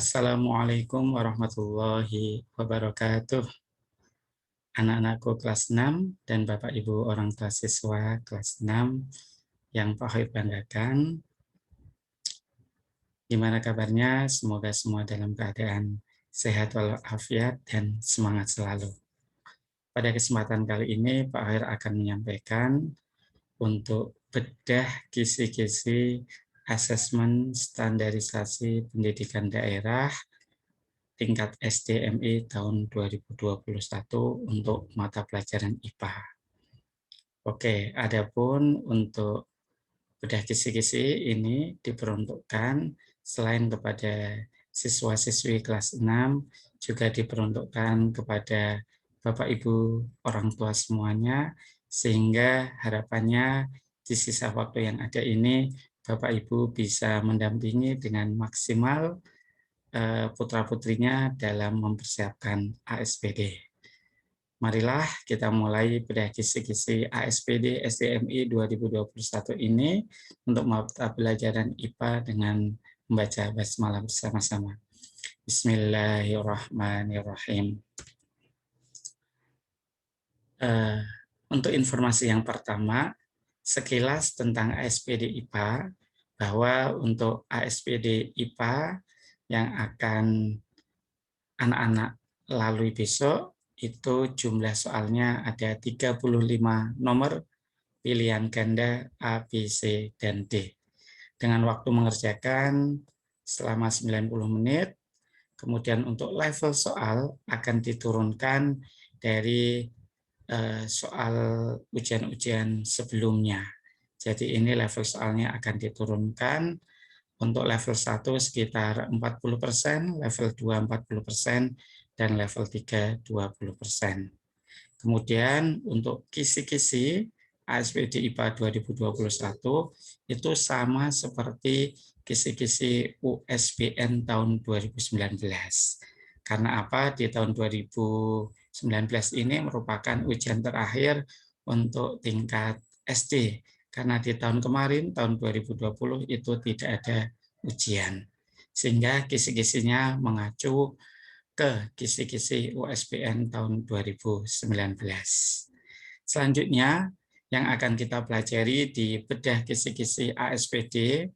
Assalamualaikum warahmatullahi wabarakatuh. Anak-anakku kelas 6 dan Bapak Ibu orang tua siswa kelas 6 yang Pak Hoib banggakan. Gimana kabarnya? Semoga semua dalam keadaan sehat walafiat dan semangat selalu. Pada kesempatan kali ini Pak Hoib akan menyampaikan untuk bedah kisi-kisi asesmen standarisasi pendidikan daerah tingkat SDMI tahun 2021 untuk mata pelajaran IPA. Oke, adapun untuk bedah kisi-kisi ini diperuntukkan selain kepada siswa-siswi kelas 6, juga diperuntukkan kepada Bapak Ibu orang tua semuanya, sehingga harapannya di sisa waktu yang ada ini Bapak Ibu bisa mendampingi dengan maksimal putra-putrinya dalam mempersiapkan ASPD. Marilah kita mulai bedah kisi-kisi ASPD SDMI 2021 ini untuk mata pelajaran IPA dengan membaca basmalah bersama-sama. Bismillahirrahmanirrahim. Untuk informasi yang pertama, sekilas tentang ASPD IPA, bahwa untuk ASPD IPA yang akan anak-anak lalui besok, itu jumlah soalnya ada 35 nomor pilihan ganda A, B, C, dan D. Dengan waktu mengerjakan selama 90 menit, kemudian untuk level soal akan diturunkan dari soal ujian-ujian sebelumnya. Jadi ini level soalnya akan diturunkan. Untuk level 1 sekitar 40%, level 2 40%, dan level 3 20%. Kemudian untuk kisi-kisi ASPD IPA 2021 itu sama seperti kisi-kisi USBN tahun 2019. Karena apa? Di tahun 2019 ini merupakan ujian terakhir untuk tingkat SD. Karena di tahun kemarin, tahun 2020, itu tidak ada ujian. Sehingga kisi-kisinya mengacu ke kisi-kisi USBN tahun 2019. Selanjutnya, yang akan kita pelajari di bedah kisi-kisi ASPD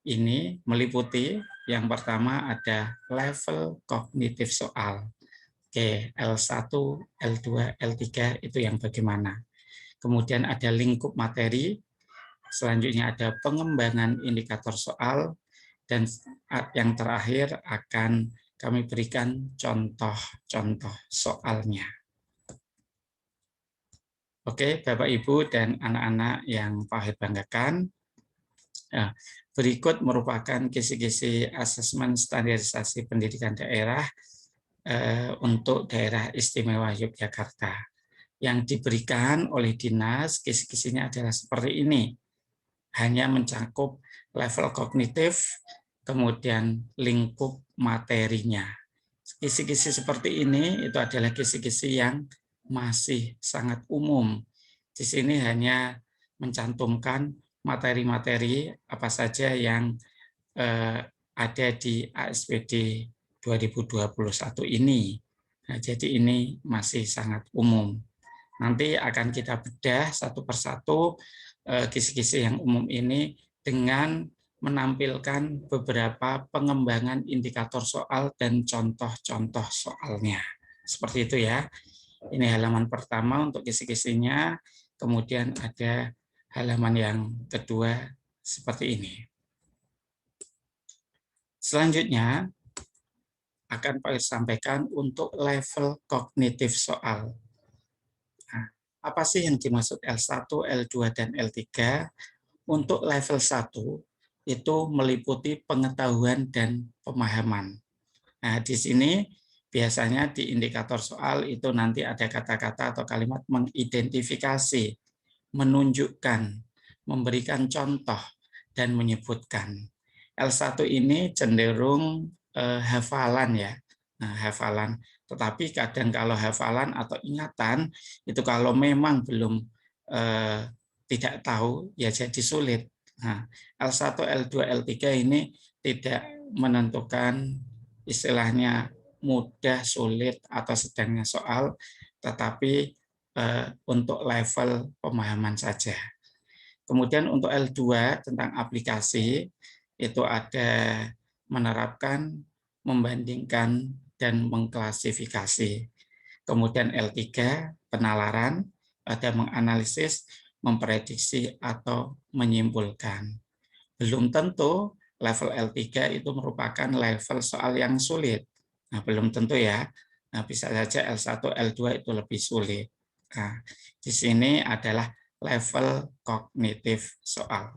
ini meliputi yang pertama ada level kognitif soal. Oke, L1, L2, L3 itu yang bagaimana. Kemudian ada lingkup materi, selanjutnya ada pengembangan indikator soal, dan yang terakhir akan kami berikan contoh-contoh soalnya. Oke, Bapak, Ibu, dan anak-anak yang Pak Hoib banggakan, berikut merupakan kisi-kisi asesmen standarisasi pendidikan daerah untuk daerah istimewa Yogyakarta. Yang diberikan oleh dinas, kisi-kisinya adalah seperti ini. Hanya mencakup level kognitif, kemudian lingkup materinya. Kisi-kisi seperti ini itu adalah kisi-kisi yang masih sangat umum. Di sini hanya mencantumkan materi-materi apa saja yang ada di ASPD 2021 ini. Nah, jadi ini masih sangat umum. Nanti akan kita bedah satu persatu kisi-kisi yang umum ini dengan menampilkan beberapa pengembangan indikator soal dan contoh-contoh soalnya. Seperti itu ya. Ini halaman pertama untuk kisi-kisinya, kemudian ada halaman yang kedua seperti ini. Selanjutnya akan Pak sampaikan untuk level kognitif soal. Nah, apa sih yang dimaksud L1, L2, dan L3? Untuk level 1 itu meliputi pengetahuan dan pemahaman. Nah, di sini biasanya di indikator soal itu nanti ada kata-kata atau kalimat mengidentifikasi, menunjukkan, memberikan contoh, dan menyebutkan. L1 ini cenderung hafalan ya. Nah, hafalan. Tetapi kadang kalau hafalan atau ingatan, itu kalau memang belum tidak tahu, ya jadi sulit. Nah, L1, L2, L3 ini tidak menentukan istilahnya mudah, sulit, atau sedangnya soal, tetapi untuk level pemahaman saja. Kemudian untuk L2 tentang aplikasi, itu ada menerapkan, membandingkan, dan mengklasifikasi. Kemudian L3, penalaran, ada menganalisis, memprediksi, atau menyimpulkan. Belum tentu level L3 itu merupakan level soal yang sulit. Nah, belum tentu ya. Nah, bisa saja L1, L2 itu lebih sulit. Nah, di sini adalah level kognitif soal.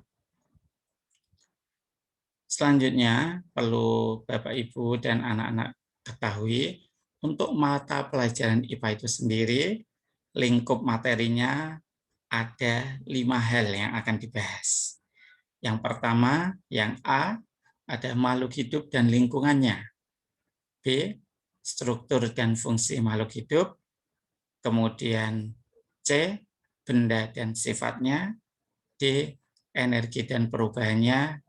Selanjutnya, perlu Bapak, Ibu, dan anak-anak ketahui, untuk mata pelajaran IPA itu sendiri, lingkup materinya ada 5 hal yang akan dibahas. Yang pertama, yang A, ada makhluk hidup dan lingkungannya. B, struktur dan fungsi makhluk hidup. Kemudian C, benda dan sifatnya. D, energi dan perubahannya.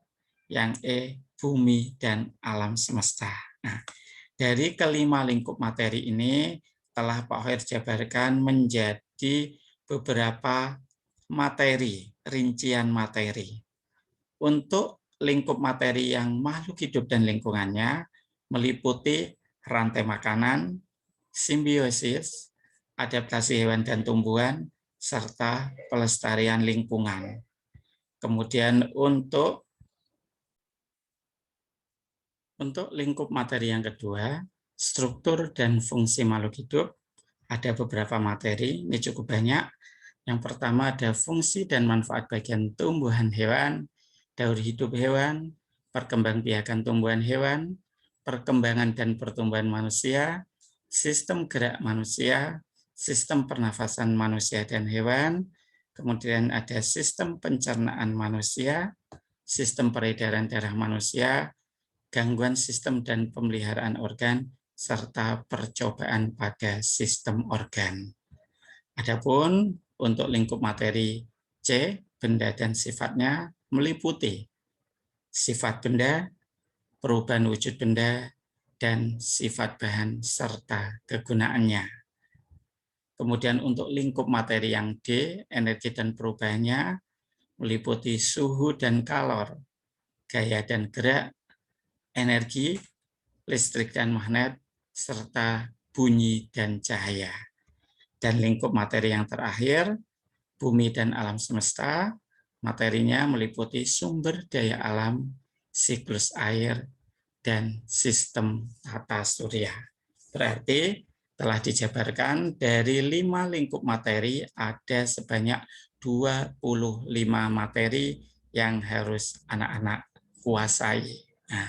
Yang E, bumi dan alam semesta. Nah, dari kelima lingkup materi ini telah Pak Hoir jabarkan menjadi beberapa materi, rincian materi. Untuk lingkup materi yang makhluk hidup dan lingkungannya meliputi rantai makanan, simbiosis, adaptasi hewan dan tumbuhan, serta pelestarian lingkungan. Kemudian untuk lingkup materi yang kedua, struktur dan fungsi makhluk hidup, ada beberapa materi, ini cukup banyak. Yang pertama ada fungsi dan manfaat bagian tumbuhan hewan, daur hidup hewan, perkembangbiakan tumbuhan hewan, perkembangan dan pertumbuhan manusia, sistem gerak manusia, sistem pernafasan manusia dan hewan, kemudian ada sistem pencernaan manusia, sistem peredaran darah manusia, gangguan sistem dan pemeliharaan organ, serta percobaan pada sistem organ. Adapun untuk lingkup materi C, benda dan sifatnya meliputi sifat benda, perubahan wujud benda, dan sifat bahan serta kegunaannya. Kemudian untuk lingkup materi yang D, energi dan perubahannya meliputi suhu dan kalor, gaya dan gerak, energi, listrik dan magnet, serta bunyi dan cahaya. Dan lingkup materi yang terakhir, bumi dan alam semesta, materinya meliputi sumber daya alam, siklus air, dan sistem tata surya. Berarti telah dijabarkan dari 5 lingkup materi ada sebanyak 25 materi yang harus anak-anak kuasai. Nah,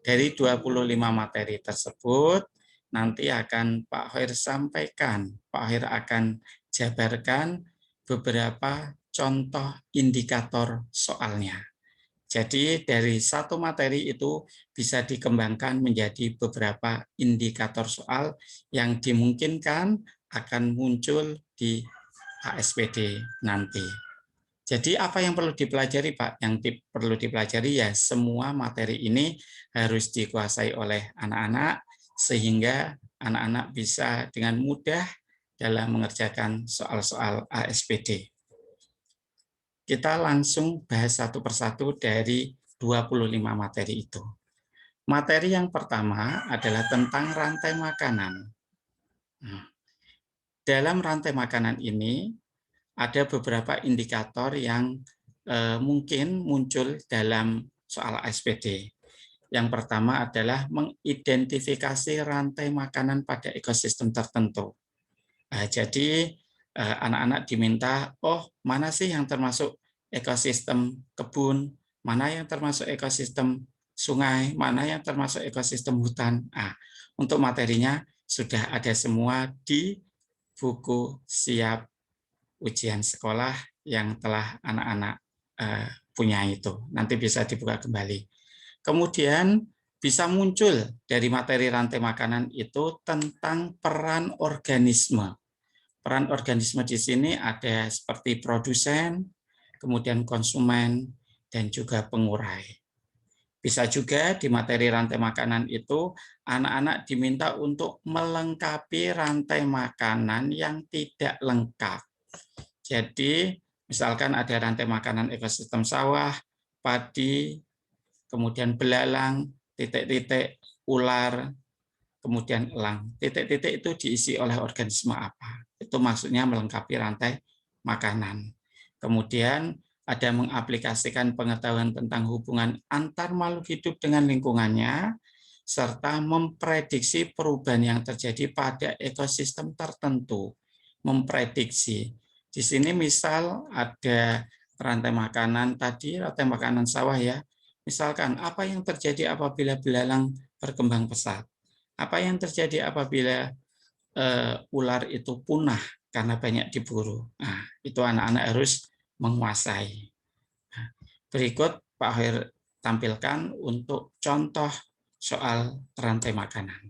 dari 25 materi tersebut, nanti akan Pak Hoir sampaikan, Pak Hoir akan jabarkan beberapa contoh indikator soalnya. Jadi dari satu materi itu bisa dikembangkan menjadi beberapa indikator soal yang dimungkinkan akan muncul di ASPD nanti. Jadi apa yang perlu dipelajari, Pak? Yang perlu dipelajari ya semua materi ini harus dikuasai oleh anak-anak sehingga anak-anak bisa dengan mudah dalam mengerjakan soal-soal ASPD. Kita langsung bahas satu persatu dari 25 materi itu. Materi yang pertama adalah tentang rantai makanan. Dalam rantai makanan ini ada beberapa indikator yang mungkin muncul dalam soal ASPD. Yang pertama adalah mengidentifikasi rantai makanan pada ekosistem tertentu. Jadi anak-anak diminta, oh mana sih yang termasuk ekosistem kebun, mana yang termasuk ekosistem sungai, mana yang termasuk ekosistem hutan. Untuk materinya sudah ada semua di buku siap ujian sekolah yang telah anak-anak punya itu. Nanti bisa dibuka kembali. Kemudian bisa muncul dari materi rantai makanan itu tentang peran organisme. Peran organisme di sini ada seperti produsen, kemudian konsumen, dan juga pengurai. Bisa juga di materi rantai makanan itu anak-anak diminta untuk melengkapi rantai makanan yang tidak lengkap. Jadi misalkan ada rantai makanan ekosistem sawah, padi, kemudian belalang, titik-titik, ular, kemudian elang. Titik-titik itu diisi oleh organisme apa? Itu maksudnya melengkapi rantai makanan. Kemudian ada mengaplikasikan pengetahuan tentang hubungan antar makhluk hidup dengan lingkungannya, serta memprediksi perubahan yang terjadi pada ekosistem tertentu. Memprediksi. Di sini misal ada rantai makanan tadi, rantai makanan sawah ya. Misalkan apa yang terjadi apabila belalang berkembang pesat? Apa yang terjadi apabila ular itu punah karena banyak diburu? Nah, itu anak-anak harus menguasai. Nah, berikut Pak Hoir tampilkan untuk contoh soal rantai makanan.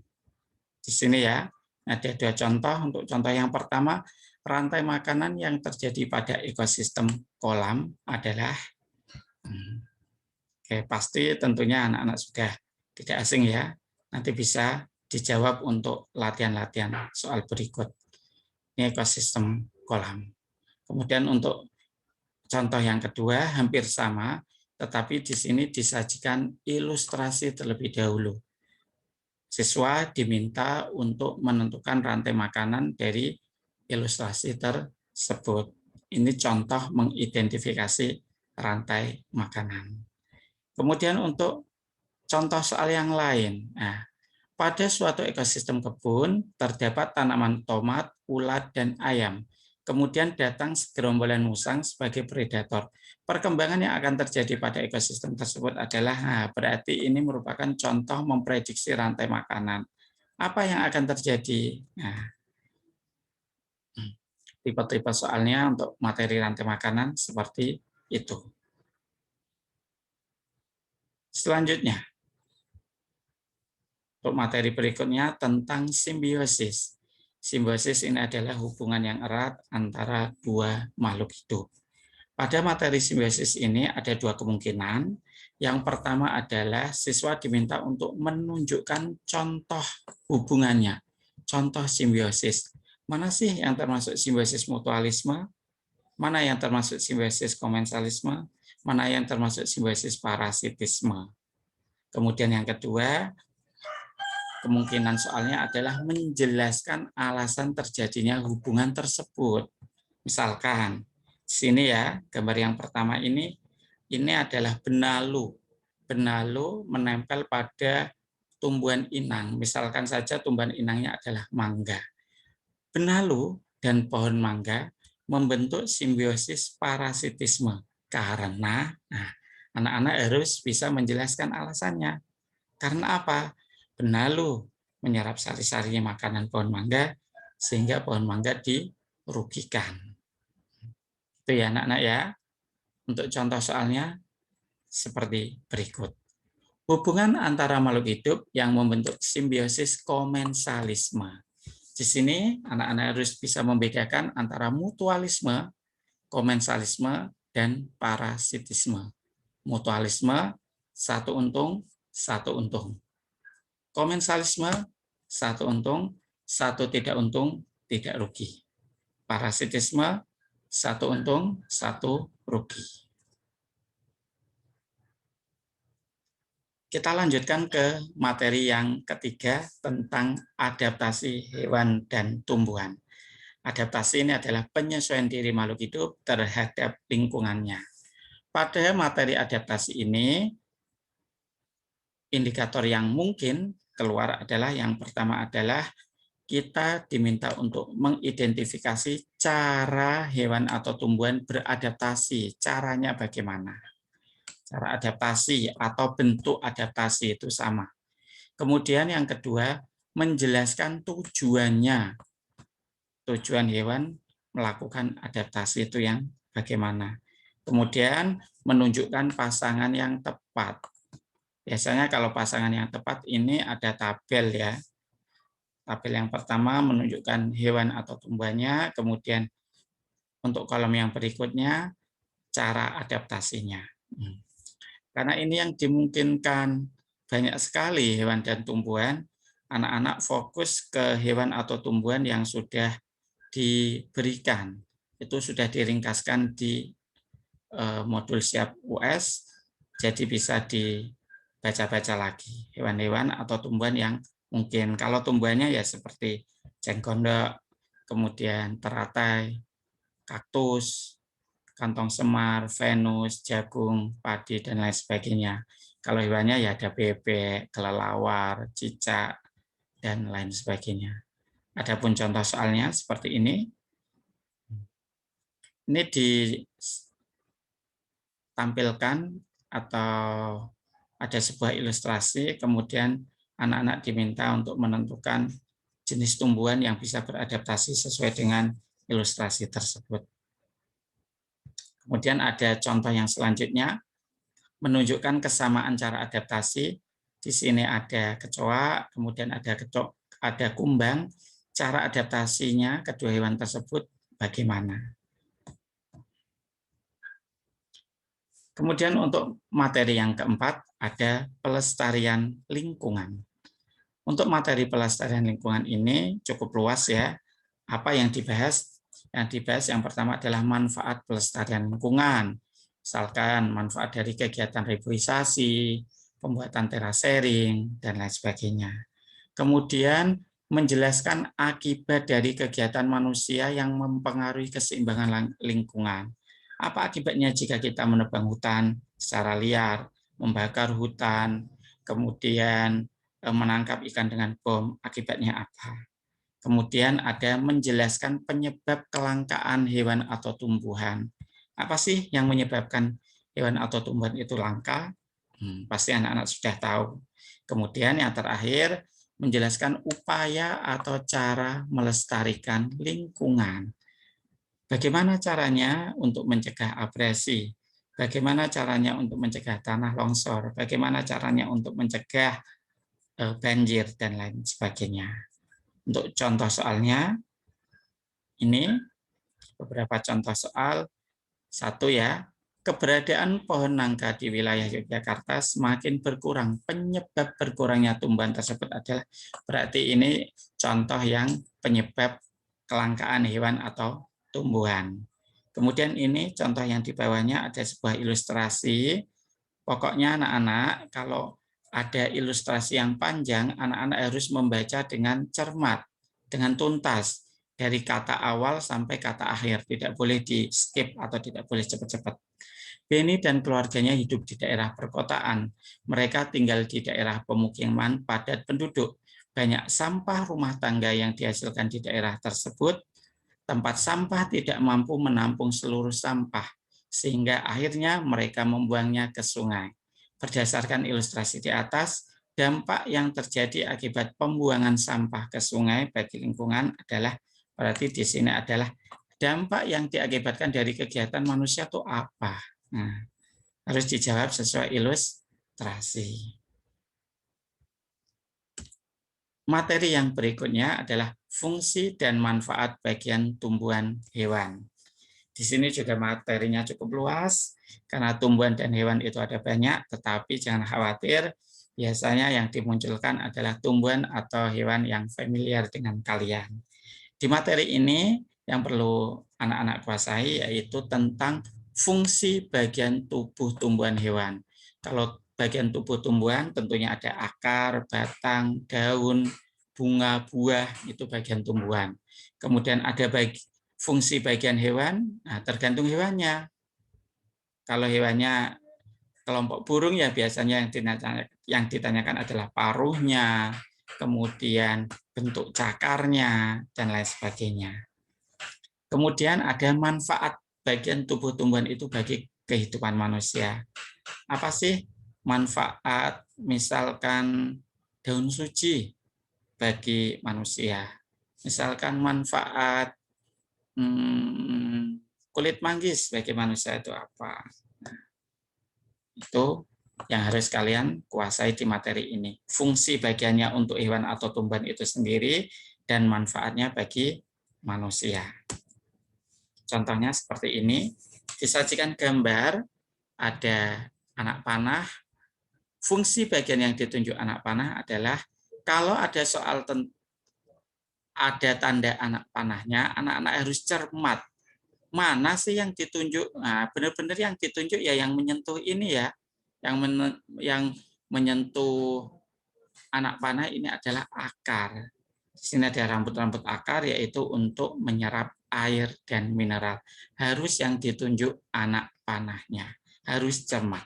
Di sini ya, ada dua contoh. Untuk contoh yang pertama, rantai makanan yang terjadi pada ekosistem kolam adalah, pasti tentunya anak-anak sudah tidak asing ya, nanti bisa dijawab untuk latihan-latihan soal berikut. Ini ekosistem kolam. Kemudian untuk contoh yang kedua hampir sama, tetapi di sini disajikan ilustrasi terlebih dahulu. Siswa diminta untuk menentukan rantai makanan dari ilustrasi tersebut. Ini contoh mengidentifikasi rantai makanan. Kemudian untuk contoh soal yang lain. Nah, pada suatu ekosistem kebun terdapat tanaman tomat, ulat, dan ayam. Kemudian datang segerombolan musang sebagai predator. Perkembangan yang akan terjadi pada ekosistem tersebut adalah, berarti ini merupakan contoh memprediksi rantai makanan. Apa yang akan terjadi? Nah, tipe-tipe soalnya untuk materi rantai makanan seperti itu. Selanjutnya, untuk materi berikutnya tentang simbiosis. Simbiosis ini adalah hubungan yang erat antara dua makhluk hidup. Pada materi simbiosis ini ada dua kemungkinan. Yang pertama adalah siswa diminta untuk menunjukkan contoh hubungannya, contoh simbiosis. Mana sih yang termasuk simbiosis mutualisme? Mana yang termasuk simbiosis komensalisme? Mana yang termasuk simbiosis parasitisme? Kemudian yang kedua, kemungkinan soalnya adalah menjelaskan alasan terjadinya hubungan tersebut. Misalkan, sini ya, gambar yang pertama ini adalah benalu. Benalu menempel pada tumbuhan inang. Misalkan saja tumbuhan inangnya adalah mangga. Benalu dan pohon mangga membentuk simbiosis parasitisme. Karena, anak-anak harus bisa menjelaskan alasannya. Karena apa? Benalu menyerap sari-sarinya makanan pohon mangga sehingga pohon mangga dirugikan. Itu ya anak-anak ya. Untuk contoh soalnya seperti berikut. Hubungan antara makhluk hidup yang membentuk simbiosis komensalisme. Di sini anak-anak harus bisa membedakan antara mutualisme, komensalisme, dan parasitisme. Mutualisme, satu untung, satu untung. Komensalisme, satu untung, satu tidak untung, tidak rugi. Parasitisme, satu untung, satu rugi. Kita lanjutkan ke materi yang ketiga tentang adaptasi hewan dan tumbuhan. Adaptasi ini adalah penyesuaian diri makhluk hidup terhadap lingkungannya. Pada materi adaptasi ini, indikator yang mungkin keluar adalah yang pertama adalah kita diminta untuk mengidentifikasi cara hewan atau tumbuhan beradaptasi. Caranya bagaimana? Cara adaptasi atau bentuk adaptasi itu sama. Kemudian yang kedua, menjelaskan tujuannya. Tujuan hewan melakukan adaptasi itu yang bagaimana. Kemudian menunjukkan pasangan yang tepat. Biasanya kalau pasangan yang tepat ini ada tabel ya. Tabel yang pertama menunjukkan hewan atau tumbuhannya, kemudian untuk kolom yang berikutnya cara adaptasinya. Karena ini yang dimungkinkan banyak sekali hewan dan tumbuhan, anak-anak fokus ke hewan atau tumbuhan yang sudah diberikan. Itu sudah diringkaskan di modul siap US, jadi bisa dibaca-baca lagi hewan-hewan atau tumbuhan yang mungkin. Kalau tumbuhannya ya seperti cengkondok, kemudian teratai, kaktus, kantong semar, venus, jagung, padi, dan lain sebagainya. Kalau hewannya ya ada bebek, kelelawar, cicak, dan lain sebagainya. Adapun contoh soalnya seperti ini. Ini ditampilkan atau ada sebuah ilustrasi, kemudian anak-anak diminta untuk menentukan jenis tumbuhan yang bisa beradaptasi sesuai dengan ilustrasi tersebut. Kemudian ada contoh yang selanjutnya, menunjukkan kesamaan cara adaptasi. Di sini ada kecoa, kemudian ada kumbang. Cara adaptasinya kedua hewan tersebut bagaimana? Kemudian untuk materi yang keempat, ada pelestarian lingkungan. Untuk materi pelestarian lingkungan ini cukup luas ya. Apa yang dibahas? Yang dibahas yang pertama adalah manfaat pelestarian lingkungan. Misalkan manfaat dari kegiatan reboisasi, pembuatan terasering, dan lain sebagainya. Kemudian menjelaskan akibat dari kegiatan manusia yang mempengaruhi keseimbangan lingkungan. Apa akibatnya jika kita menebang hutan secara liar, membakar hutan, kemudian menangkap ikan dengan bom, akibatnya apa? Kemudian ada menjelaskan penyebab kelangkaan hewan atau tumbuhan. Apa sih yang menyebabkan hewan atau tumbuhan itu langka? Pasti anak-anak sudah tahu. Kemudian yang terakhir, menjelaskan upaya atau cara melestarikan lingkungan. Bagaimana caranya untuk mencegah abrasi? Bagaimana caranya untuk mencegah tanah longsor? Bagaimana caranya untuk mencegah banjir dan lain sebagainya. Untuk contoh soalnya, ini beberapa contoh soal. Satu ya, keberadaan pohon nangka di wilayah Yogyakarta semakin berkurang. Penyebab berkurangnya tumbuhan tersebut adalah berarti ini contoh yang penyebab kelangkaan hewan atau tumbuhan. Kemudian ini contoh yang di bawahnya ada sebuah ilustrasi. Pokoknya anak-anak kalau ada ilustrasi yang panjang, anak-anak harus membaca dengan cermat, dengan tuntas, dari kata awal sampai kata akhir. Tidak boleh di skip atau tidak boleh cepat-cepat. Benny dan keluarganya hidup di daerah perkotaan. Mereka tinggal di daerah pemukiman padat penduduk. Banyak sampah rumah tangga yang dihasilkan di daerah tersebut. Tempat sampah tidak mampu menampung seluruh sampah, sehingga akhirnya mereka membuangnya ke sungai. Berdasarkan ilustrasi di atas, dampak yang terjadi akibat pembuangan sampah ke sungai bagi lingkungan adalah, berarti di sini adalah dampak yang diakibatkan dari kegiatan manusia itu apa? Nah, harus dijawab sesuai ilustrasi. Materi yang berikutnya adalah fungsi dan manfaat bagian tumbuhan hewan. Di sini juga materinya cukup luas, karena tumbuhan dan hewan itu ada banyak, tetapi jangan khawatir, biasanya yang dimunculkan adalah tumbuhan atau hewan yang familiar dengan kalian. Di materi ini, yang perlu anak-anak kuasai yaitu tentang fungsi bagian tubuh tumbuhan hewan. Kalau bagian tubuh tumbuhan tentunya ada akar, batang, daun, bunga, buah, itu bagian tumbuhan. Kemudian ada fungsi bagian hewan, nah tergantung hewannya. Kalau hewannya kelompok burung ya biasanya yang ditanyakan adalah paruhnya, kemudian bentuk cakarnya, dan lain sebagainya. Kemudian ada manfaat bagian tubuh tumbuhan itu bagi kehidupan manusia. Apa sih manfaat misalkan daun suci bagi manusia? Misalkan manfaat kulit manggis bagi manusia itu apa? Itu yang harus kalian kuasai di materi ini. Fungsi bagiannya untuk hewan atau tumbuhan itu sendiri dan manfaatnya bagi manusia. Contohnya seperti ini, disajikan gambar, ada anak panah, fungsi bagian yang ditunjuk anak panah adalah kalau ada soal ada tanda anak panahnya, anak-anak harus cermat. Mana sih yang ditunjuk? Nah, benar-benar yang ditunjuk ya yang menyentuh ini ya, yang menyentuh anak panah ini adalah akar. Di sini ada rambut-rambut akar, yaitu untuk menyerap air dan mineral. Harus yang ditunjuk anak panahnya, harus cermat.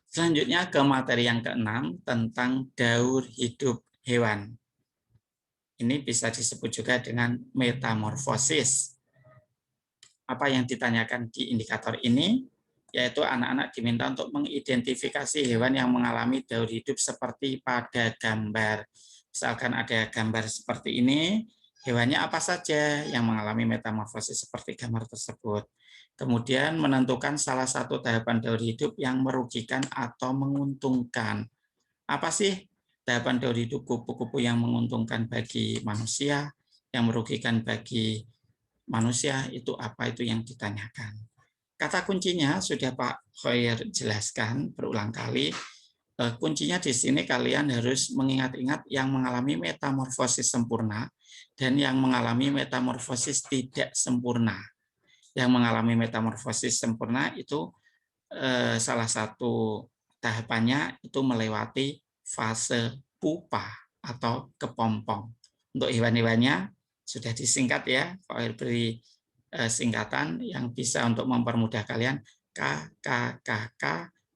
Selanjutnya ke materi yang keenam tentang daur hidup hewan. Ini bisa disebut juga dengan metamorfosis. Apa yang ditanyakan di indikator ini, yaitu anak-anak diminta untuk mengidentifikasi hewan yang mengalami daur hidup seperti pada gambar. Misalkan ada gambar seperti ini, hewannya apa saja yang mengalami metamorfosis seperti gambar tersebut. Kemudian menentukan salah satu tahapan daur hidup yang merugikan atau menguntungkan. Apa sih tahapan daur hidup kupu-kupu yang menguntungkan bagi manusia, yang merugikan bagi manusia, itu apa itu yang ditanyakan. Kata kuncinya sudah Pak Khoir jelaskan berulang kali. Kuncinya di sini kalian harus mengingat-ingat yang mengalami metamorfosis sempurna dan yang mengalami metamorfosis tidak sempurna. Yang mengalami metamorfosis sempurna itu salah satu tahapannya itu melewati fase pupa atau kepompong. Untuk hewan-hewannya sudah disingkat ya, Pak Khoir beri singkatan yang bisa untuk mempermudah kalian: K, K, K, K,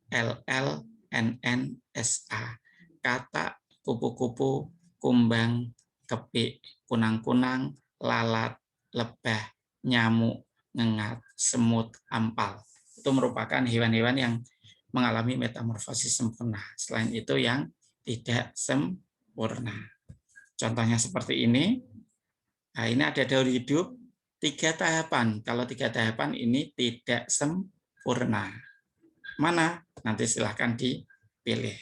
L, L, N, N, S, A. Kata, kupu-kupu, kumbang, kepik, kunang-kunang, lalat, lebah, nyamuk, ngengat, semut, ampal. Itu merupakan hewan-hewan yang mengalami metamorfosis sempurna. Selain itu yang tidak sempurna. Contohnya seperti ini. Nah, ini ada daur hidup 3 tahapan. Kalau 3 tahapan ini tidak sempurna. Mana? Nanti silahkan dipilih.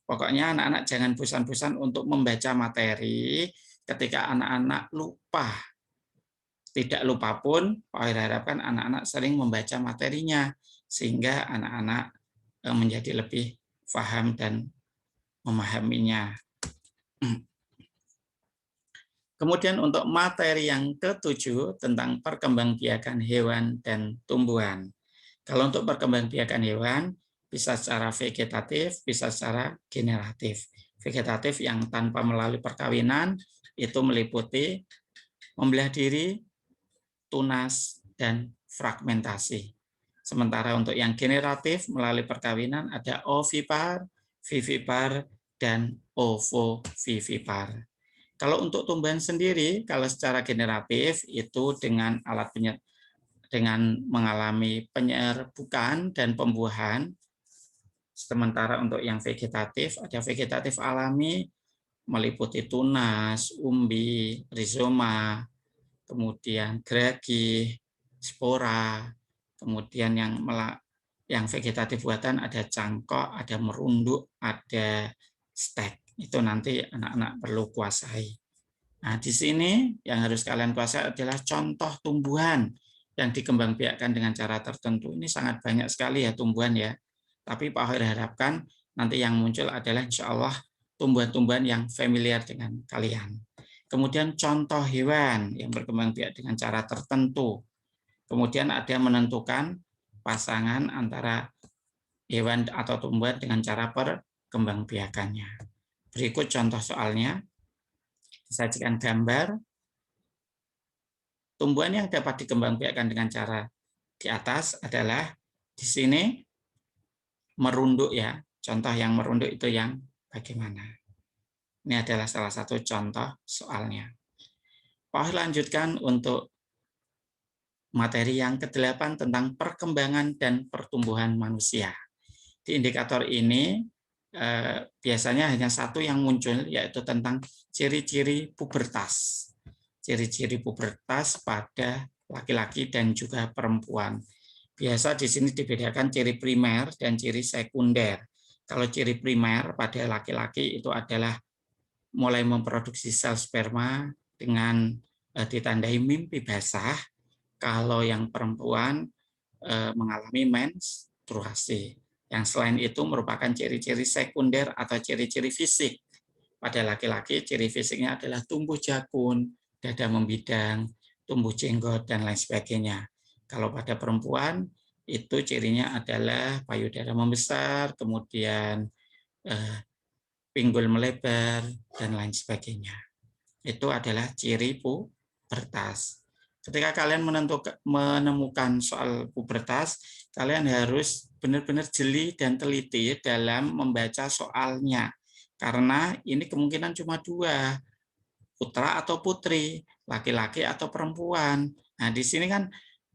Pokoknya anak-anak jangan bosan-bosan untuk membaca materi ketika anak-anak lupa. Tidak lupa pun, Pak Khoir harapkan anak-anak sering membaca materinya, sehingga anak-anak menjadi lebih paham dan memahaminya. Kemudian untuk materi yang ke-7 tentang perkembangbiakan hewan dan tumbuhan. Kalau untuk perkembangbiakan hewan, bisa secara vegetatif, bisa secara generatif. Vegetatif yang tanpa melalui perkawinan, itu meliputi membelah diri, tunas, dan fragmentasi. Sementara untuk yang generatif melalui perkawinan ada ovipar, vivipar, dan ovovivipar. Kalau untuk tumbuhan sendiri, kalau secara generatif itu dengan dengan mengalami penyerbukan dan pembuahan. Sementara untuk yang vegetatif, ada vegetatif alami meliputi tunas, umbi, rizoma, kemudian geragi, spora, kemudian yang vegetatif buatan ada cangkok, ada merunduk, ada stek. Itu nanti anak-anak perlu kuasai. Nah, di sini yang harus kalian kuasai adalah contoh tumbuhan yang dikembangbiakkan dengan cara tertentu. Ini sangat banyak sekali ya tumbuhan ya. Tapi Pak Khoir harapkan nanti yang muncul adalah insya Allah tumbuhan-tumbuhan yang familiar dengan kalian. Kemudian contoh hewan yang berkembang biak dengan cara tertentu. Kemudian ada menentukan pasangan antara hewan atau tumbuhan dengan cara perkembangbiakannya. Berikut contoh soalnya. Disajikan gambar tumbuhan yang dapat dikembangbiakkan dengan cara di atas adalah di sini merunduk ya. Contoh yang merunduk itu yang bagaimana? Ini adalah salah satu contoh soalnya. Pak lanjutkan untuk materi yang ke-8 tentang perkembangan dan pertumbuhan manusia. Di indikator ini biasanya hanya satu yang muncul, yaitu tentang ciri-ciri pubertas. Ciri-ciri pubertas pada laki-laki dan juga perempuan. Biasa di sini dibedakan ciri primer dan ciri sekunder. Kalau ciri primer pada laki-laki itu adalah mulai memproduksi sel sperma dengan ditandai mimpi basah. Kalau yang perempuan mengalami menstruasi. Yang selain itu merupakan ciri-ciri sekunder atau ciri-ciri fisik. Pada laki-laki, ciri fisiknya adalah tumbuh jakun, dada membidang, tumbuh jenggot, dan lain sebagainya. Kalau pada perempuan, itu cirinya adalah payudara membesar, kemudian pinggul melebar, dan lain sebagainya. Itu adalah ciri pubertas. Ketika kalian menemukan soal pubertas, kalian harus benar-benar jeli dan teliti dalam membaca soalnya. Karena ini kemungkinan cuma dua, putra atau putri, laki-laki atau perempuan. Nah, di sini kan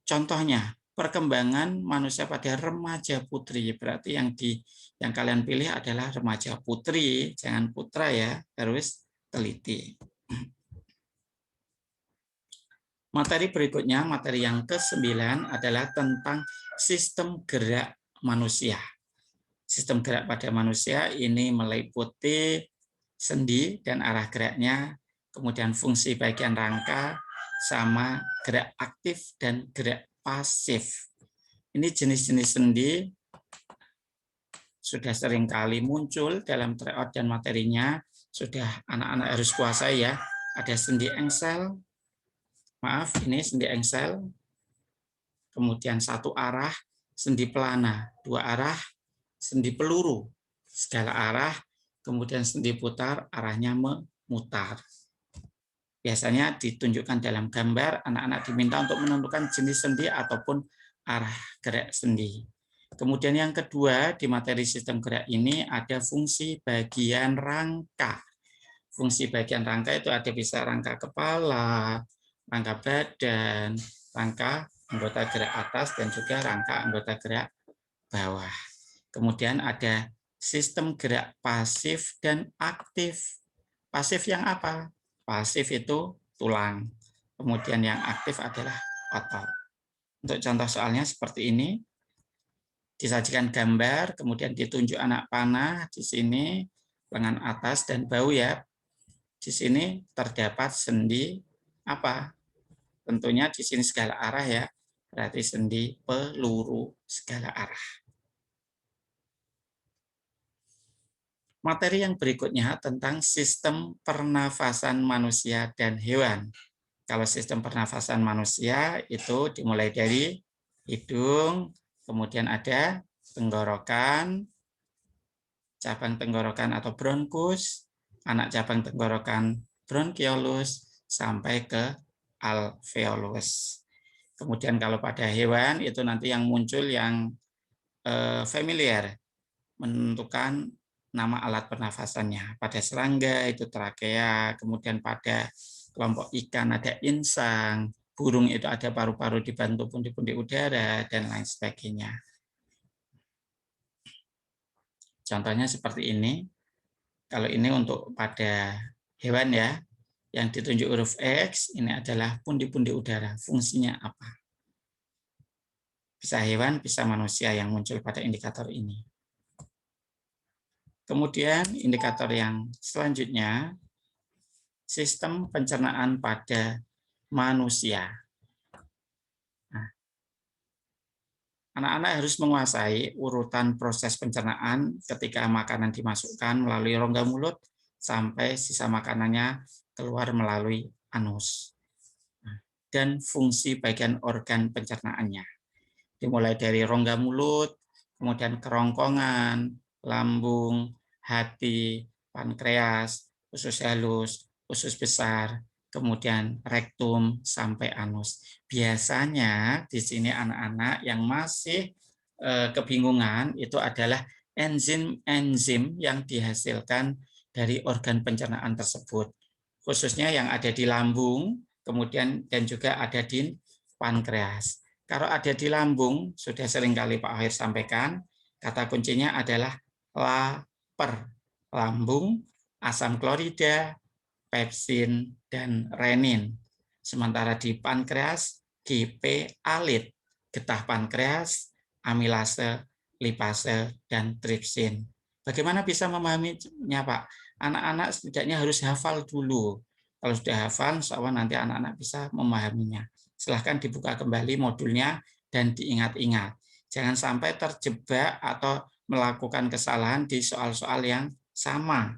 contohnya perkembangan manusia pada remaja putri. Berarti yang kalian pilih adalah remaja putri, jangan putra ya, harus teliti. Materi berikutnya, materi yang ke-9 adalah tentang sistem gerak manusia. Sistem gerak pada manusia ini meliputi sendi dan arah geraknya, kemudian fungsi bagian rangka, sama gerak aktif dan gerak pasif. Ini jenis-jenis sendi sudah sering kali muncul dalam tryout dan materinya, sudah anak-anak harus kuasai ya. Ada sendi engsel, maaf ini sendi engsel, kemudian satu arah, sendi pelana, dua arah, sendi peluru, segala arah, kemudian sendi putar, arahnya memutar. Biasanya ditunjukkan dalam gambar, anak-anak diminta untuk menentukan jenis sendi ataupun arah gerak sendi. Kemudian yang kedua, di materi sistem gerak ini ada fungsi bagian rangka. Fungsi bagian rangka itu ada bisa rangka kepala, rangka badan, rangka anggota gerak atas, dan juga rangka anggota gerak bawah. Kemudian ada sistem gerak pasif dan aktif. Pasif yang apa? Pasif itu tulang. Kemudian yang aktif adalah otot. Untuk contoh soalnya seperti ini. Disajikan gambar, kemudian ditunjuk anak panah di sini, lengan atas dan bahu ya. Di sini terdapat sendi apa? Tentunya di sini segala arah ya. Berarti sendi peluru segala arah. Materi yang berikutnya tentang sistem pernafasan manusia dan hewan. Kalau sistem pernafasan manusia itu dimulai dari hidung, kemudian ada tenggorokan, cabang tenggorokan atau bronkus, anak cabang tenggorokan bronkiolus, sampai ke alveolus. Kemudian kalau pada hewan itu nanti yang muncul yang familiar, menentukan nama alat pernafasannya. Pada serangga itu trakea, kemudian pada kelompok ikan ada insang, burung itu ada paru-paru dibantu pundi-pundi udara, dan lain sebagainya. Contohnya seperti ini. Kalau ini untuk pada hewan ya, yang ditunjuk huruf X, ini adalah pundi-pundi udara. Fungsinya apa? Bisa hewan, bisa manusia yang muncul pada indikator ini. Kemudian indikator yang selanjutnya, sistem pencernaan pada manusia. Anak-anak harus menguasai urutan proses pencernaan ketika makanan dimasukkan melalui rongga mulut sampai sisa makanannya keluar melalui anus. Dan fungsi bagian organ pencernaannya. Dimulai dari rongga mulut, kemudian kerongkongan, lambung, hati, pankreas, usus halus, usus besar, kemudian rektum sampai anus. Biasanya di sini anak-anak yang masih kebingungan itu adalah enzim-enzim yang dihasilkan dari organ pencernaan tersebut, khususnya yang ada di lambung, kemudian dan juga ada di pankreas. Kalau ada di lambung, sudah seringkali Pak Hoir sampaikan, kata kuncinya adalah LAPER, lambung, asam klorida, pepsin, dan renin. Sementara di pankreas, GP alit, getah pankreas, amilase, lipase, dan tripsin. Bagaimana bisa memahaminya, Pak? Anak-anak setidaknya harus hafal dulu. Kalau sudah hafal, insya Allah nanti anak-anak bisa memahaminya. Silahkan dibuka kembali modulnya dan diingat-ingat. Jangan sampai terjebak atau melakukan kesalahan di soal-soal yang sama.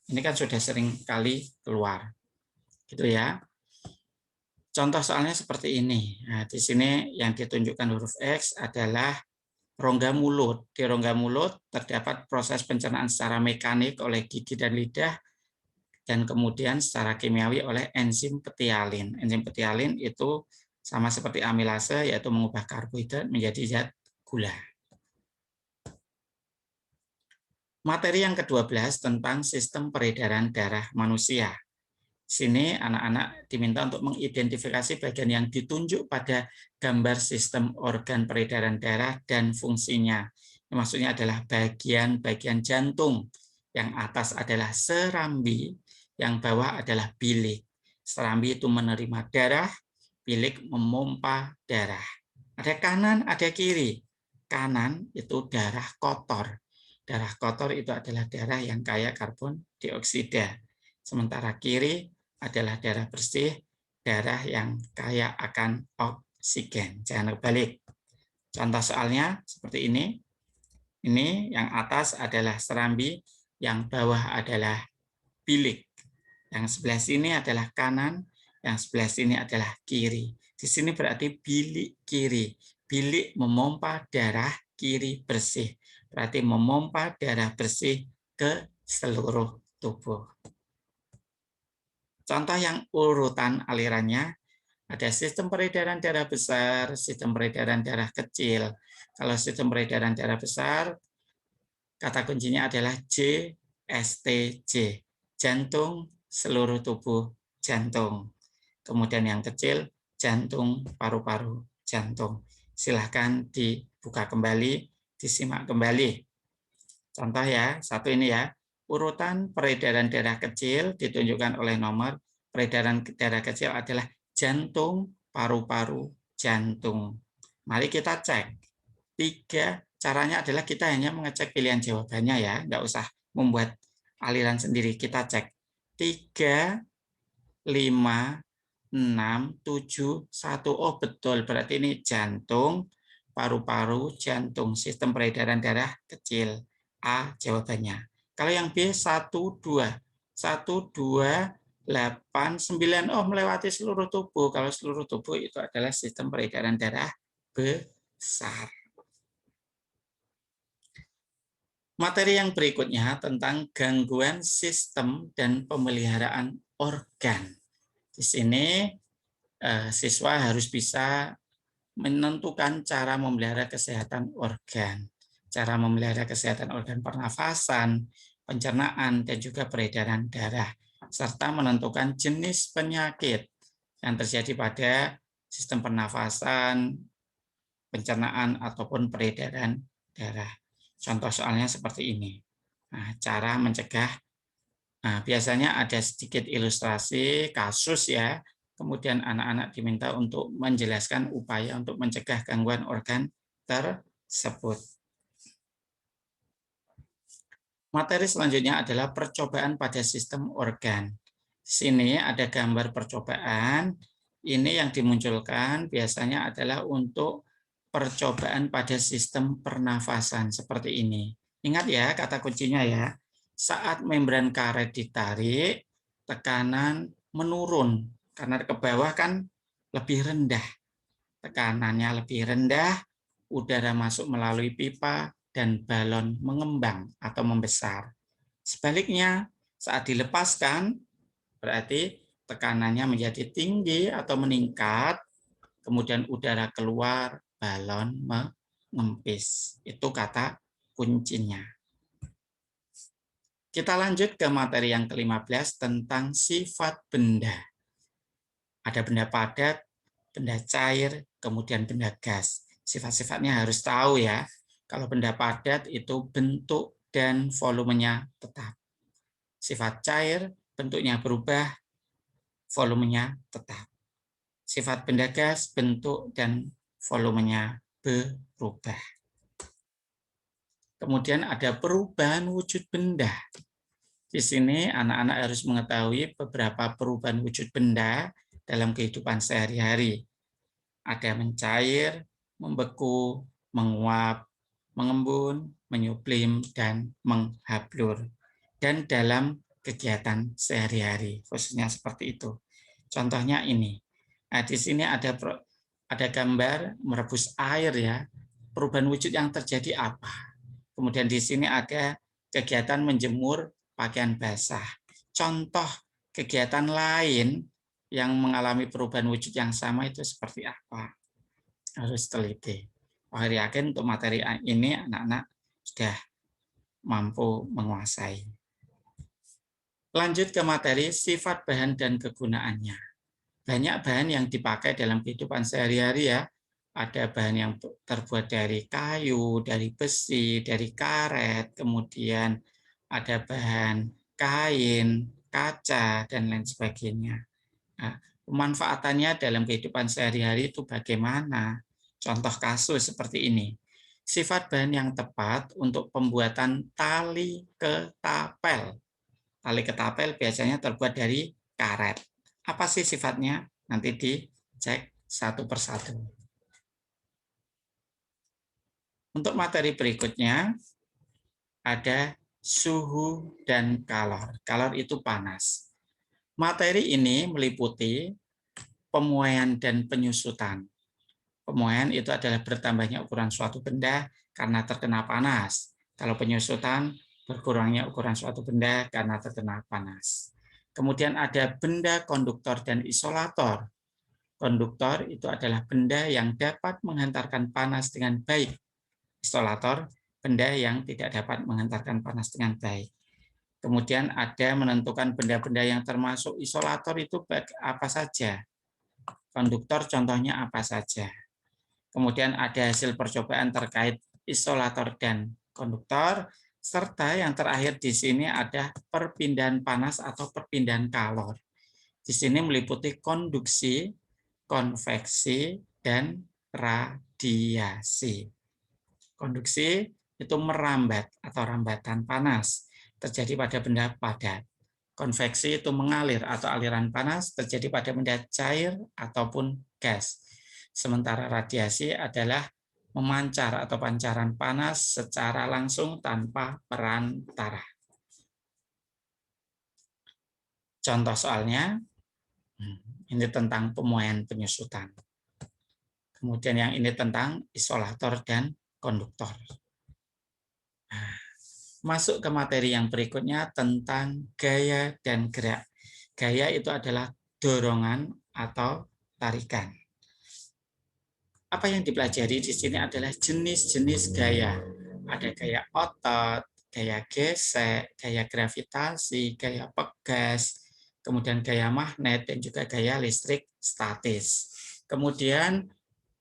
Ini kan sudah sering kali keluar. Gitu ya. Contoh soalnya seperti ini. Nah, di sini yang ditunjukkan huruf X adalah rongga mulut. Di rongga mulut terdapat proses pencernaan secara mekanik oleh gigi dan lidah, dan kemudian secara kimiawi oleh enzim petialin. Enzim petialin itu sama seperti amilase, yaitu mengubah karbohidrat menjadi zat gula. Materi yang ke-12 tentang sistem peredaran darah manusia. Sini anak-anak diminta untuk mengidentifikasi bagian yang ditunjuk pada gambar sistem organ peredaran darah dan fungsinya. Maksudnya adalah bagian-bagian jantung. Yang atas adalah serambi, yang bawah adalah bilik. Serambi itu menerima darah, bilik memompa darah. Ada kanan, ada kiri. Kanan itu darah kotor. Darah kotor itu adalah darah yang kaya karbon dioksida. Sementara kiri adalah darah bersih, darah yang kaya akan oksigen. Jangan kebalik. Contoh soalnya seperti ini. Ini yang atas adalah serambi, yang bawah adalah bilik. Yang sebelah sini adalah kanan, yang sebelah sini adalah kiri. Di sini berarti bilik kiri. Bilik memompa darah kiri bersih. Berarti memompa darah bersih ke seluruh tubuh. Contoh yang urutan alirannya, ada sistem peredaran darah besar, sistem peredaran darah kecil. Kalau sistem peredaran darah besar, kata kuncinya adalah JSTJ, jantung, seluruh tubuh, jantung. Kemudian yang kecil, jantung, paru-paru, jantung. Silahkan dibuka kembali, disimak kembali. Contoh ya, satu ini ya. Urutan peredaran darah kecil ditunjukkan oleh nomor. Peredaran darah kecil adalah jantung, paru-paru, jantung. Mari kita cek. 3, caranya adalah kita hanya mengecek pilihan jawabannya ya, nggak usah membuat aliran sendiri. Kita cek 3, 5, 6, 7, 1. Oh betul, berarti ini jantung, paru-paru, jantung, sistem peredaran darah kecil. A jawabannya. Kalau yang B 1, 2. 1, 2, 8, 9. Oh melewati seluruh tubuh. Kalau seluruh tubuh itu adalah sistem peredaran darah besar. Materi yang berikutnya tentang gangguan sistem dan pemeliharaan organ. Di sini siswa harus bisa menentukan cara memelihara kesehatan organ. Cara memelihara kesehatan organ pernafasan, pencernaan, dan juga peredaran darah, serta menentukan jenis penyakit yang terjadi pada sistem pernafasan, pencernaan, ataupun peredaran darah. Contoh soalnya seperti ini. Nah, cara mencegah, biasanya ada sedikit ilustrasi kasus ya, kemudian anak-anak diminta untuk menjelaskan upaya untuk mencegah gangguan organ tersebut. Materi selanjutnya adalah percobaan pada sistem organ. Di sini ada gambar percobaan. Ini yang dimunculkan biasanya adalah untuk percobaan pada sistem pernafasan seperti ini. Ingat ya kata kuncinya ya. Saat membran karet ditarik, tekanan menurun. Karena ke bawah kan lebih rendah. Tekanannya lebih rendah, udara masuk melalui pipa, dan balon mengembang atau membesar. Sebaliknya, saat dilepaskan, berarti tekanannya menjadi tinggi atau meningkat, kemudian udara keluar, balon mengempis. Itu kata kuncinya. Kita lanjut ke materi yang ke-15 tentang sifat benda. Ada benda padat, benda cair, kemudian benda gas. Sifat-sifatnya harus tahu ya. Kalau benda padat itu bentuk dan volumenya tetap. Sifat cair, bentuknya berubah, volumenya tetap. Sifat benda gas, bentuk dan volumenya berubah. Kemudian ada perubahan wujud benda. Di sini anak-anak harus mengetahui beberapa perubahan wujud benda dalam kehidupan sehari-hari. Ada mencair, membeku, menguap, mengembun, menyublim, dan menghablur. Dan dalam kegiatan sehari-hari, khususnya seperti itu. Contohnya ini. Nah, di sini ada gambar merebus air ya. Perubahan wujud yang terjadi apa? Kemudian di sini ada kegiatan menjemur pakaian basah. Contoh kegiatan lain yang mengalami perubahan wujud yang sama itu seperti apa? Harus teliti. Saya yakin untuk materi ini anak-anak sudah mampu menguasai. Lanjut ke materi sifat bahan dan kegunaannya. Banyak bahan yang dipakai dalam kehidupan sehari-hari ya. Ada bahan yang terbuat dari kayu, dari besi, dari karet, kemudian ada bahan kain, kaca, dan lain sebagainya. Nah, pemanfaatannya dalam kehidupan sehari-hari itu bagaimana? Contoh kasus seperti ini. Sifat bahan yang tepat untuk pembuatan tali ketapel. Tali ketapel biasanya terbuat dari karet. Apa sih sifatnya? Nanti dicek satu persatu. Untuk materi berikutnya, ada suhu dan kalor. Kalor itu panas. Materi ini meliputi pemuaian dan penyusutan. Pemuaian itu adalah bertambahnya ukuran suatu benda karena terkena panas. Kalau penyusutan, berkurangnya ukuran suatu benda karena terkena panas. Kemudian ada benda konduktor dan isolator. Konduktor itu adalah benda yang dapat menghantarkan panas dengan baik. Isolator, benda yang tidak dapat menghantarkan panas dengan baik. Kemudian ada menentukan benda-benda yang termasuk isolator itu apa saja. Konduktor contohnya apa saja. Kemudian ada hasil percobaan terkait isolator dan konduktor, serta yang terakhir di sini ada perpindahan panas atau perpindahan kalor. Di sini meliputi konduksi, konveksi, dan radiasi. Konduksi itu merambat atau rambatan panas, terjadi pada benda padat. Konveksi itu mengalir atau aliran panas terjadi pada benda cair ataupun gas. Sementara radiasi adalah memancar atau pancaran panas secara langsung tanpa perantara. Contoh soalnya, ini tentang pemuaian penyusutan. Kemudian yang ini tentang isolator dan konduktor. Masuk ke materi yang berikutnya tentang gaya dan gerak. Gaya itu adalah dorongan atau tarikan. Apa yang dipelajari di sini adalah jenis-jenis gaya. Ada gaya otot, gaya gesek, gaya gravitasi, gaya pegas, kemudian gaya magnet, dan juga gaya listrik statis. Kemudian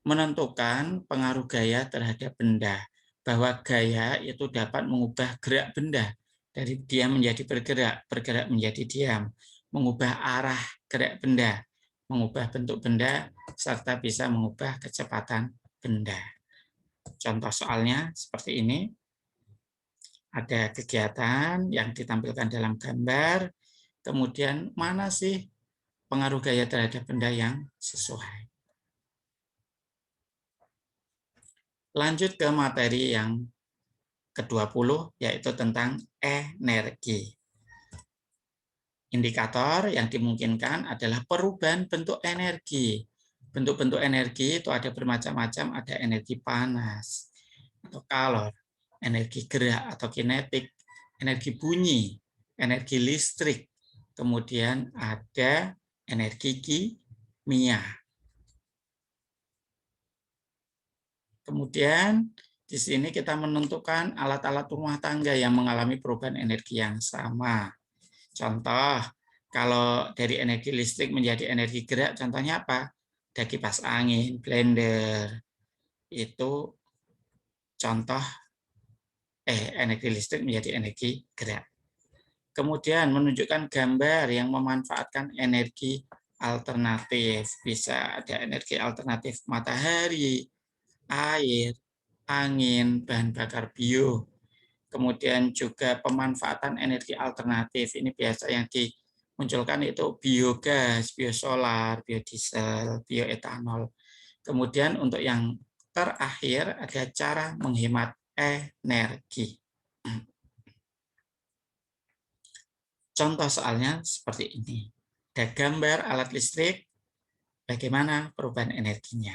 menentukan pengaruh gaya terhadap benda, bahwa gaya itu dapat mengubah gerak benda dari diam menjadi bergerak, bergerak menjadi diam, mengubah arah gerak benda, mengubah bentuk benda, serta bisa mengubah kecepatan benda. Contoh soalnya seperti ini, ada kegiatan yang ditampilkan dalam gambar, kemudian mana sih pengaruh gaya terhadap benda yang sesuai. Lanjut ke materi yang ke-20, yaitu tentang energi. Indikator yang dimungkinkan adalah perubahan bentuk energi. Bentuk-bentuk energi itu ada bermacam-macam, ada energi panas atau kalor, energi gerak atau kinetik, energi bunyi, energi listrik, kemudian ada energi kimia. Kemudian di sini kita menentukan alat-alat rumah tangga yang mengalami perubahan energi yang sama. Contoh, kalau dari energi listrik menjadi energi gerak, contohnya apa? Ada kipas angin, blender. Itu contoh energi listrik menjadi energi gerak. Kemudian menunjukkan gambar yang memanfaatkan energi alternatif. Bisa ada energi alternatif matahari, air, angin, bahan bakar bio. Kemudian juga pemanfaatan energi alternatif. Ini biasa yang dimunculkan itu biogas, biosolar, biodiesel, bioetanol. Kemudian untuk yang terakhir ada cara menghemat energi. Contoh soalnya seperti ini. Ada gambar alat listrik, bagaimana perubahan energinya.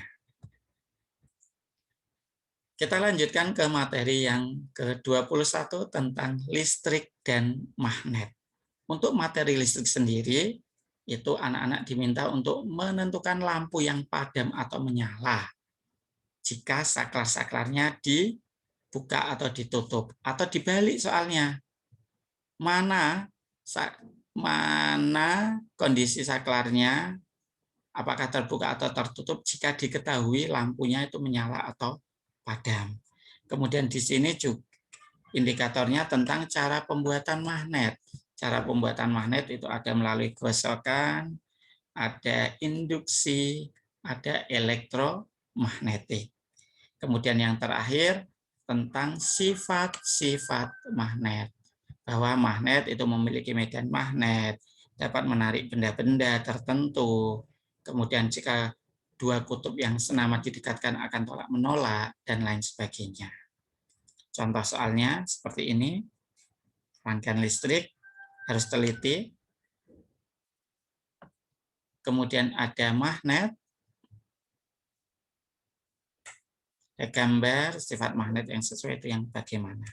Kita lanjutkan ke materi yang ke-21 tentang listrik dan magnet. Untuk materi listrik sendiri, itu anak-anak diminta untuk menentukan lampu yang padam atau menyala. Jika saklar-saklarnya dibuka atau ditutup, atau dibalik soalnya. Mana kondisi saklarnya, apakah terbuka atau tertutup jika diketahui lampunya itu menyala atau padam. Kemudian di sini juga indikatornya tentang cara pembuatan magnet. Cara pembuatan magnet itu ada melalui gosokan, ada induksi, ada elektromagnetik. Kemudian yang terakhir tentang sifat-sifat magnet. Bahwa magnet itu memiliki medan magnet, dapat menarik benda-benda tertentu. Kemudian jika dua kutub yang senama didekatkan akan tolak-menolak, dan lain sebagainya. Contoh soalnya seperti ini. Rangkaian listrik harus teliti. Kemudian ada magnet. Ada gambar sifat magnet yang sesuai itu yang bagaimana.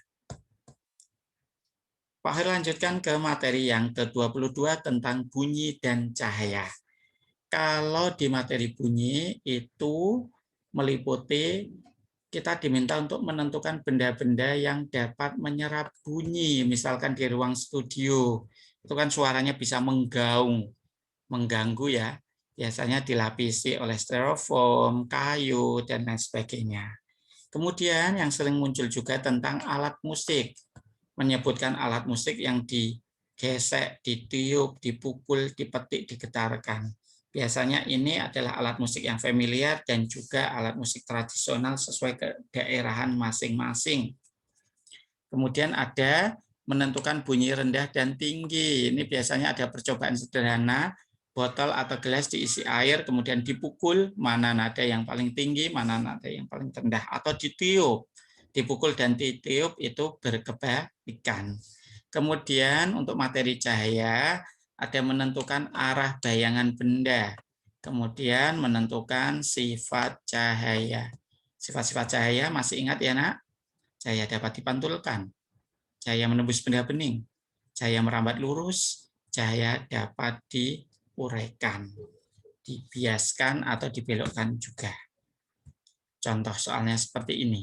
Pak Hir lanjutkan ke materi yang ke-22 tentang bunyi dan cahaya. Kalau di materi bunyi itu meliputi kita diminta untuk menentukan benda-benda yang dapat menyerap bunyi. Misalkan di ruang studio, itu kan suaranya bisa menggaung, mengganggu ya. Biasanya dilapisi oleh styrofoam, kayu, dan lain sebagainya. Kemudian yang sering muncul juga tentang alat musik. Menyebutkan alat musik yang digesek, ditiup, dipukul, dipetik, digetarkan. Biasanya ini adalah alat musik yang familiar dan juga alat musik tradisional sesuai kedaerahan masing-masing. Kemudian ada menentukan bunyi rendah dan tinggi. Ini biasanya ada percobaan sederhana, botol atau gelas diisi air, kemudian dipukul, mana nada yang paling tinggi, mana nada yang paling rendah, atau ditiup. Dipukul dan ditiup itu berkebalikan. Kemudian untuk materi cahaya, ada menentukan arah bayangan benda. Kemudian menentukan sifat cahaya. Sifat-sifat cahaya masih ingat ya nak? Cahaya dapat dipantulkan, cahaya menembus benda bening, cahaya merambat lurus, cahaya dapat diuraikan, dibiaskan atau dibelokkan juga. Contoh soalnya seperti ini.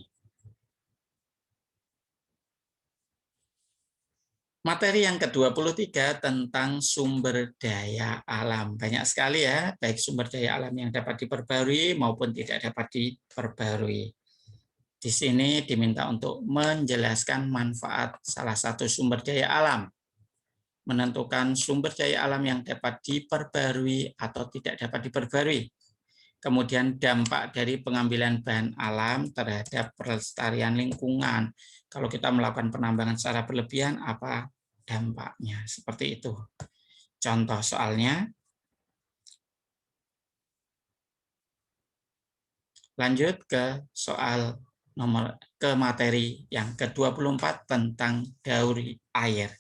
Materi yang ke-23 tentang sumber daya alam. Banyak sekali ya, baik sumber daya alam yang dapat diperbarui maupun tidak dapat diperbarui. Di sini diminta untuk menjelaskan manfaat salah satu sumber daya alam. Menentukan sumber daya alam yang dapat diperbarui atau tidak dapat diperbarui. Kemudian dampak dari pengambilan bahan alam terhadap pelestarian lingkungan. Kalau kita melakukan penambangan secara berlebihan, apa dampaknya? Seperti itu. Contoh soalnya. Lanjut ke soal ke materi yang ke-24 tentang daur air.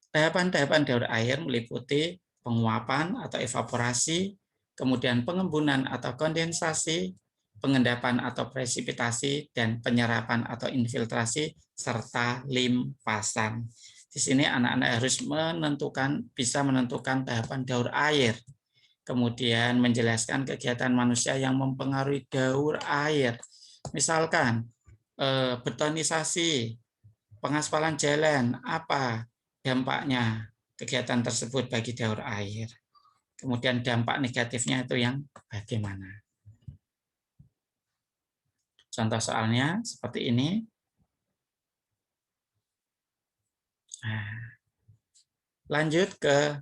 Tahapan-tahapan daur air meliputi penguapan atau evaporasi, kemudian pengembunan atau kondensasi, pengendapan atau presipitasi, dan penyerapan atau infiltrasi, serta limpasan. Di sini anak-anak harus bisa menentukan tahapan daur air. Kemudian menjelaskan kegiatan manusia yang mempengaruhi daur air. Misalkan betonisasi, pengaspalan jalan, apa dampaknya kegiatan tersebut bagi daur air. Kemudian dampak negatifnya itu yang bagaimana. Contoh soalnya seperti ini. Nah, lanjut ke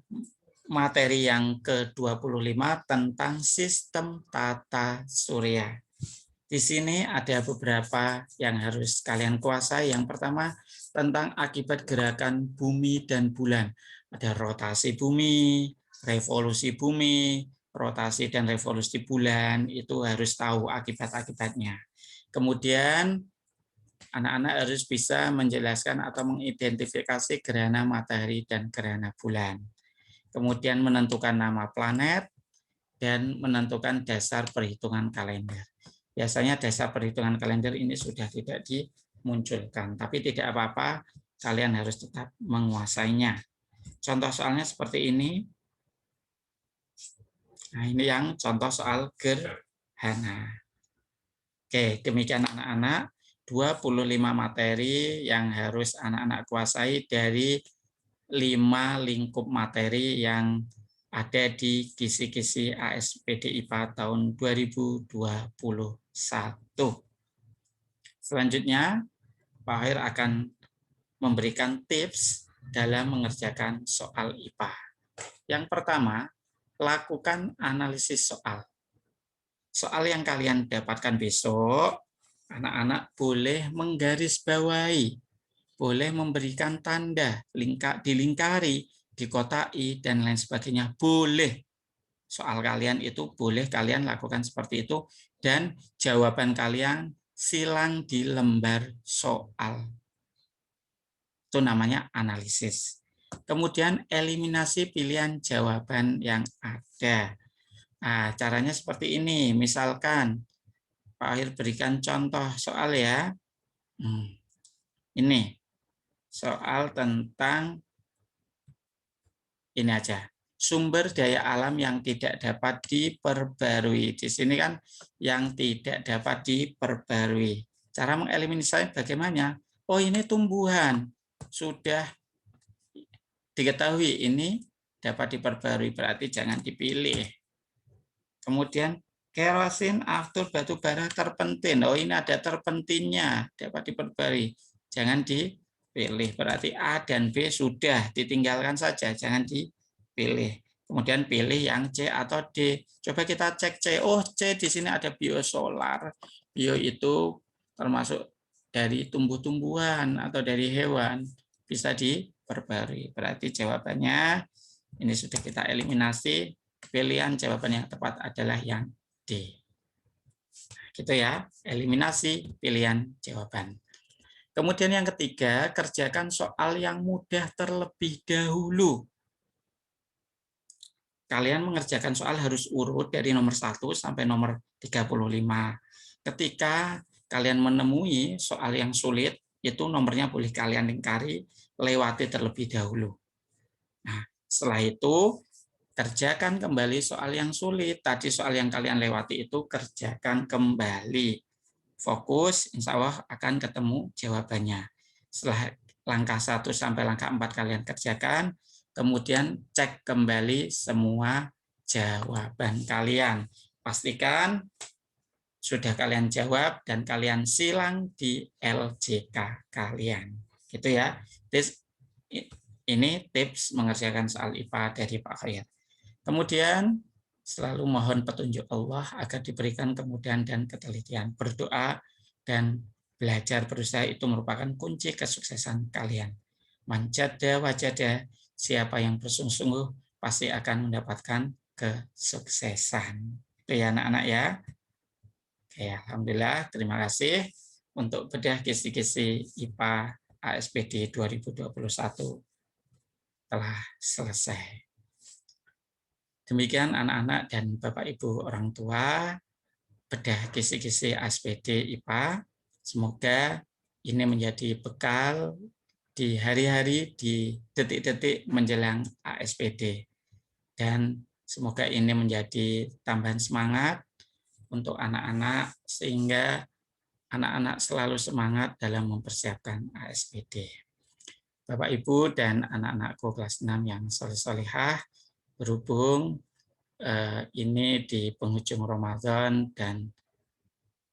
materi yang ke-25 tentang sistem tata surya. Di sini ada beberapa yang harus kalian kuasai. Yang pertama, tentang akibat gerakan bumi dan bulan. Ada rotasi bumi, revolusi bumi, rotasi dan revolusi bulan, itu harus tahu akibat-akibatnya. Kemudian anak-anak harus bisa menjelaskan atau mengidentifikasi gerhana matahari dan gerhana bulan. Kemudian menentukan nama planet dan menentukan dasar perhitungan kalender. Biasanya dasar perhitungan kalender ini sudah tidak dimunculkan, tapi tidak apa-apa, kalian harus tetap menguasainya. Contoh soalnya seperti ini. Nah, ini yang contoh soal gerhana. Oke, demikian anak-anak, 25 materi yang harus anak-anak kuasai dari 5 lingkup materi yang ada di kisi-kisi ASPD IPA tahun 2021. Selanjutnya, Pak Hoir akan memberikan tips dalam mengerjakan soal IPA. Yang pertama, lakukan analisis soal. Soal yang kalian dapatkan besok, anak-anak boleh menggarisbawahi, boleh memberikan tanda, dilingkari, dikotai, dan lain sebagainya. Boleh. Soal kalian itu boleh kalian lakukan seperti itu, dan jawaban kalian silang di lembar soal. Itu namanya analisis. Kemudian eliminasi pilihan jawaban yang ada. Nah, caranya seperti ini. Misalkan Pak Akhir berikan contoh soal ya. Ini soal tentang ini aja. Sumber daya alam yang tidak dapat diperbarui. Di sini kan yang tidak dapat diperbarui. Cara mengeliminasi bagaimana? Oh, ini tumbuhan. Sudah diketahui ini dapat diperbarui, berarti jangan dipilih. Kemudian kerosin, aftur, batu bara terpentin. Oh, ini ada terpentinnya, dapat diperbarui. Jangan dipilih. Berarti A dan B sudah ditinggalkan saja, jangan dipilih. Kemudian pilih yang C atau D. Coba kita cek C. Oh, C di sini ada biosolar. Bio itu termasuk dari tumbuh-tumbuhan atau dari hewan. Bisa diperbarui. Berarti jawabannya ini sudah kita eliminasi. Pilihan jawaban yang tepat adalah yang D. Gitu ya, eliminasi pilihan jawaban. Kemudian yang ketiga, kerjakan soal yang mudah terlebih dahulu. Kalian mengerjakan soal harus urut dari nomor 1 sampai nomor 35. Ketika kalian menemui soal yang sulit, itu nomornya boleh kalian lingkari, lewati terlebih dahulu. Nah, setelah itu kerjakan kembali soal yang sulit. Tadi soal yang kalian lewati itu kerjakan kembali. Fokus, insya Allah akan ketemu jawabannya. Setelah langkah 1 sampai langkah 4 kalian kerjakan, kemudian cek kembali semua jawaban kalian. Pastikan sudah kalian jawab dan kalian silang di LJK kalian. Gitu ya. Ini tips mengerjakan soal IPA dari Pak Khair. Kemudian selalu mohon petunjuk Allah agar diberikan kemudahan dan ketelitian. Berdoa dan belajar berusaha itu merupakan kunci kesuksesan kalian. Manjada wajada, siapa yang bersungguh-sungguh pasti akan mendapatkan kesuksesan. Itu ya anak-anak ya. Oke, alhamdulillah, terima kasih untuk bedah kisi-kisi IPA ASPD 2021 telah selesai. Demikian anak-anak dan Bapak Ibu orang tua, bedah kisi-kisi ASPD IPA. Semoga ini menjadi bekal di hari-hari, di detik-detik menjelang ASPD. Dan semoga ini menjadi tambahan semangat untuk anak-anak, sehingga anak-anak selalu semangat dalam mempersiapkan ASPD. Bapak Ibu dan anak-anakku kelas 6 yang soleh-solehah, berhubung ini di penghujung Ramadan dan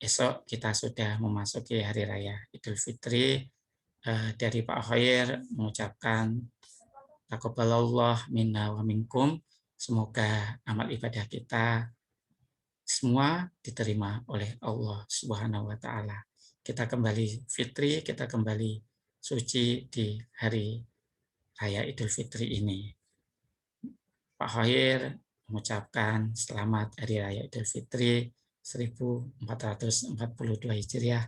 esok kita sudah memasuki Hari Raya Idul Fitri, dari Pak Khair mengucapkan taqabbalallah minna wa minkum, semoga amal ibadah kita semua diterima oleh Allah Subhanahu wa taala. Kita kembali fitri, kita kembali suci di Hari Raya Idul Fitri ini. Pak Khair mengucapkan selamat Hari Raya Idul Fitri. 1442 Hijriah.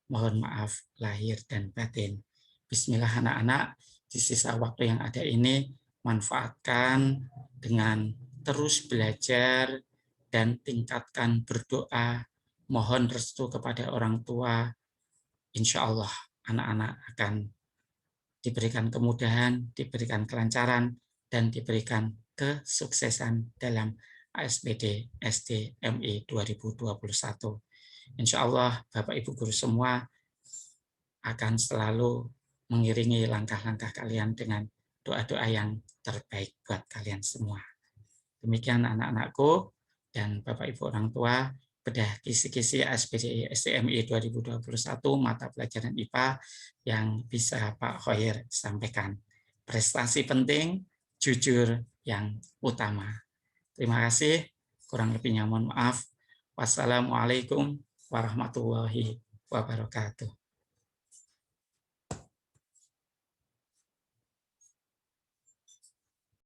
Mohon maaf lahir dan batin. Bismillah anak-anak, di sisa waktu yang ada ini, manfaatkan dengan terus belajar dan tingkatkan berdoa, mohon restu kepada orang tua. Insya Allah anak-anak akan diberikan kemudahan, diberikan kelancaran, dan diberikan kesuksesan dalam ASPD STMI 2021. Insya Allah Bapak Ibu Guru semua akan selalu mengiringi langkah-langkah kalian dengan doa-doa yang terbaik buat kalian semua. Demikian anak-anakku dan Bapak Ibu orang tua, bedah kisi-kisi ASPD STMI 2021 mata pelajaran IPA yang bisa Pak Khoir sampaikan. Prestasi penting, jujur yang utama. Terima kasih, kurang lebihnya mohon maaf. Wassalamualaikum warahmatullahi wabarakatuh.